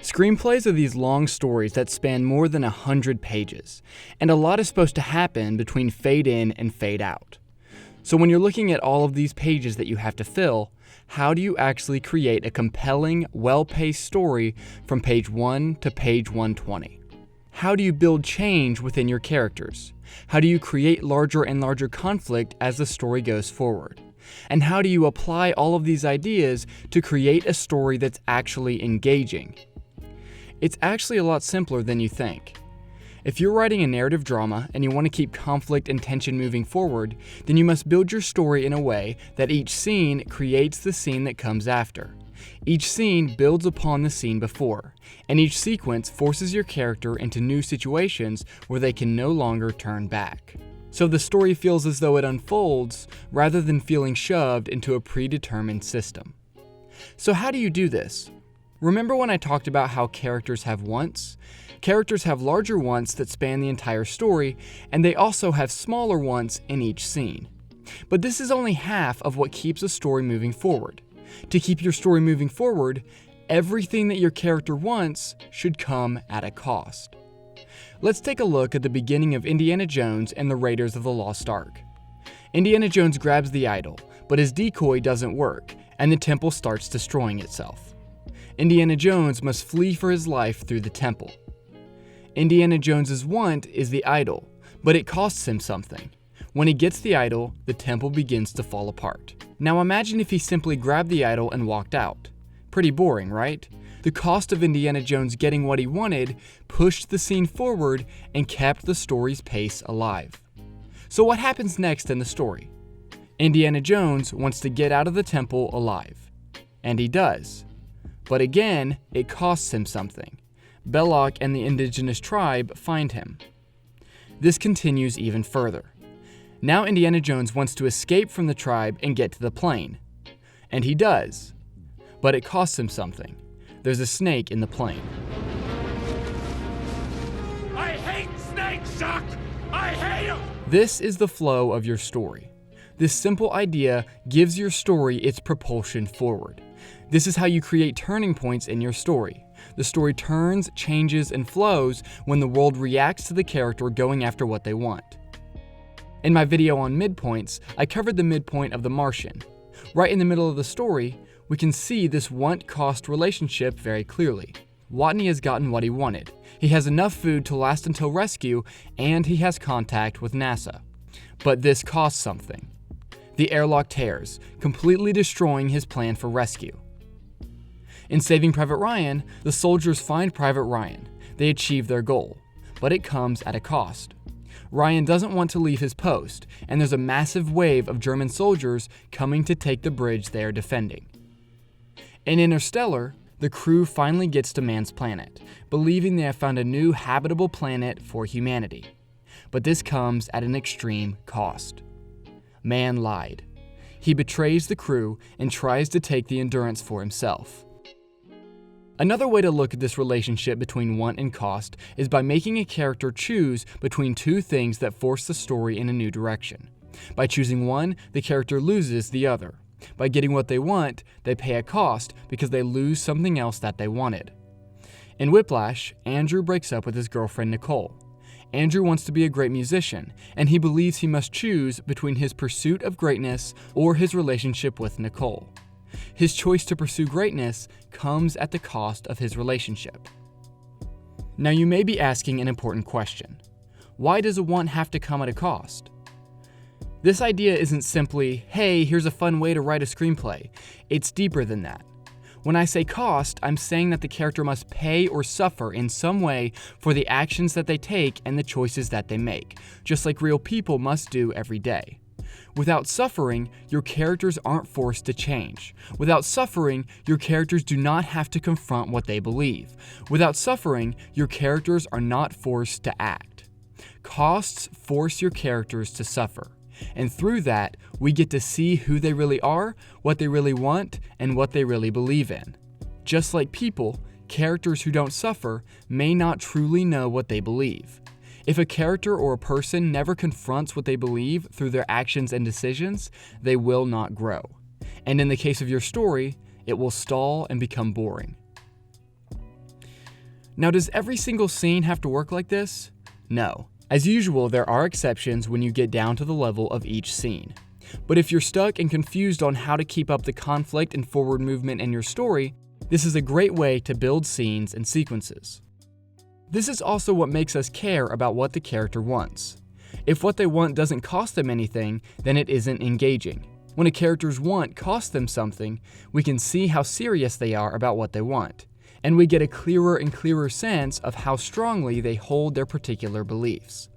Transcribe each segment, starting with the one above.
Screenplays are these long stories that span more than 100 pages, and a lot is supposed to happen between fade in and fade out. So when you're looking at all of these pages that you have to fill, how do you actually create a compelling, well-paced story from page 1 to page 120? How do you build change within your characters? How do you create larger and larger conflict as the story goes forward? And how do you apply all of these ideas to create a story that's actually engaging? It's actually a lot simpler than you think. If you're writing a narrative drama and you want to keep conflict and tension moving forward, then you must build your story in a way that each scene creates the scene that comes after. Each scene builds upon the scene before, and each sequence forces your character into new situations where they can no longer turn back. So the story feels as though it unfolds rather than feeling shoved into a predetermined system. So how do you do this? Remember when I talked about how characters have wants? Characters have larger wants that span the entire story, and they also have smaller wants in each scene. But this is only half of what keeps a story moving forward. To keep your story moving forward, everything that your character wants should come at a cost. Let's take a look at the beginning of Indiana Jones and the Raiders of the Lost Ark. Indiana Jones grabs the idol, but his decoy doesn't work, and the temple starts destroying itself. Indiana Jones must flee for his life through the temple. Indiana Jones's want is the idol, but it costs him something. When he gets the idol, the temple begins to fall apart. Now imagine if he simply grabbed the idol and walked out. Pretty boring, right? The cost of Indiana Jones getting what he wanted pushed the scene forward and kept the story's pace alive. So what happens next in the story? Indiana Jones wants to get out of the temple alive. And he does. But again, it costs him something. Belloc and the indigenous tribe find him. This continues even further. Now Indiana Jones wants to escape from the tribe and get to the plane. And he does. But it costs him something. There's a snake in the plane. I hate snakes, Jacques! I hate them! This is the flow of your story. This simple idea gives your story its propulsion forward. This is how you create turning points in your story. The story turns, changes, and flows when the world reacts to the character going after what they want. In my video on midpoints, I covered the midpoint of The Martian. Right in the middle of the story, we can see this want-cost relationship very clearly. Watney has gotten what he wanted. He has enough food to last until rescue, and he has contact with NASA. But this costs something. The airlock tears, completely destroying his plan for rescue. In Saving Private Ryan, the soldiers find Private Ryan. They achieve their goal, but it comes at a cost. Ryan doesn't want to leave his post, and there's a massive wave of German soldiers coming to take the bridge they are defending. In Interstellar, the crew finally gets to man's planet, believing they have found a new habitable planet for humanity. But this comes at an extreme cost. Man lied. He betrays the crew and tries to take the Endurance for himself. Another way to look at this relationship between want and cost is by making a character choose between two things that force the story in a new direction. By choosing one, the character loses the other. By getting what they want, they pay a cost because they lose something else that they wanted. In Whiplash, Andrew breaks up with his girlfriend Nicole. Andrew wants to be a great musician, and he believes he must choose between his pursuit of greatness or his relationship with Nicole. His choice to pursue greatness comes at the cost of his relationship. Now you may be asking an important question. Why does a want have to come at a cost? This idea isn't simply, hey, here's a fun way to write a screenplay. It's deeper than that. When I say cost, I'm saying that the character must pay or suffer in some way for the actions that they take and the choices that they make, just like real people must do every day. Without suffering, your characters aren't forced to change. Without suffering, your characters do not have to confront what they believe. Without suffering, your characters are not forced to act. Costs force your characters to suffer. And through that, we get to see who they really are, what they really want, and what they really believe in. Just like people, characters who don't suffer may not truly know what they believe. If a character or a person never confronts what they believe through their actions and decisions, they will not grow. And in the case of your story, it will stall and become boring. Now, does every single scene have to work like this? No. As usual, there are exceptions when you get down to the level of each scene. But if you're stuck and confused on how to keep up the conflict and forward movement in your story, this is a great way to build scenes and sequences. This is also what makes us care about what the character wants. If what they want doesn't cost them anything, then it isn't engaging. When a character's want costs them something, we can see how serious they are about what they want, and we get a clearer and clearer sense of how strongly they hold their particular beliefs.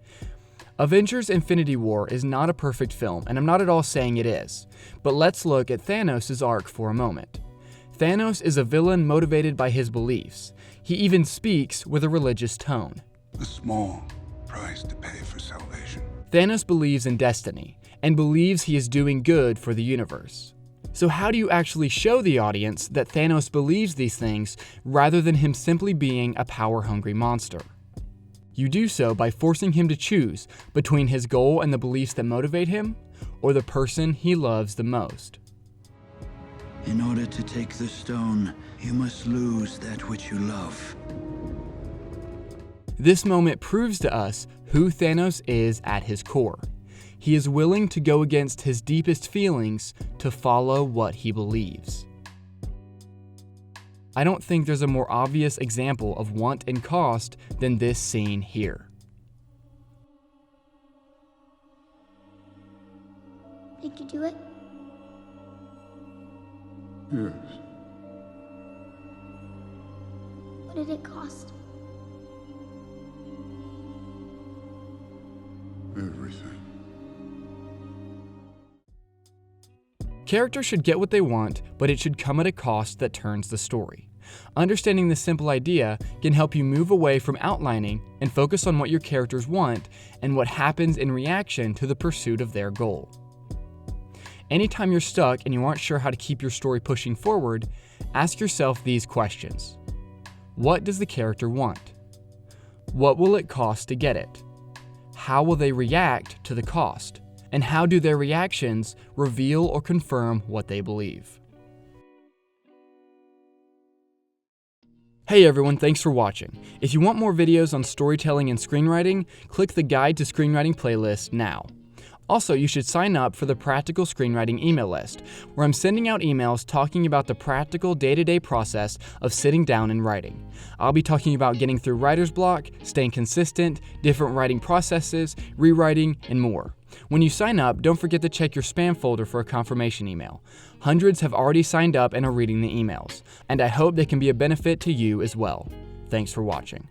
Avengers: Infinity War is not a perfect film, and I'm not at all saying it is, but let's look at Thanos' arc for a moment. Thanos is a villain motivated by his beliefs. He even speaks with a religious tone. A small price to pay for salvation. Thanos believes in destiny, and believes he is doing good for the universe. So how do you actually show the audience that Thanos believes these things rather than him simply being a power-hungry monster? You do so by forcing him to choose between his goal and the beliefs that motivate him, or the person he loves the most. In order to take the stone, you must lose that which you love. This moment proves to us who Thanos is at his core. He is willing to go against his deepest feelings to follow what he believes. I don't think there's a more obvious example of want and cost than this scene here. Did you do it? Yes. What did it cost? Everything. Characters should get what they want, but it should come at a cost that turns the story. Understanding this simple idea can help you move away from outlining and focus on what your characters want and what happens in reaction to the pursuit of their goal. Anytime you're stuck and you aren't sure how to keep your story pushing forward, ask yourself these questions. What does the character want? What will it cost to get it? How will they react to the cost? And how do their reactions reveal or confirm what they believe? Hey everyone, thanks for watching. If you want more videos on storytelling and screenwriting, click the Guide to Screenwriting playlist now. Also, you should sign up for the Practical Screenwriting email list, where I'm sending out emails talking about the practical day-to-day process of sitting down and writing. I'll be talking about getting through writer's block, staying consistent, different writing processes, rewriting, and more. When you sign up, don't forget to check your spam folder for a confirmation email. Hundreds have already signed up and are reading the emails, and I hope they can be a benefit to you as well. Thanks for watching.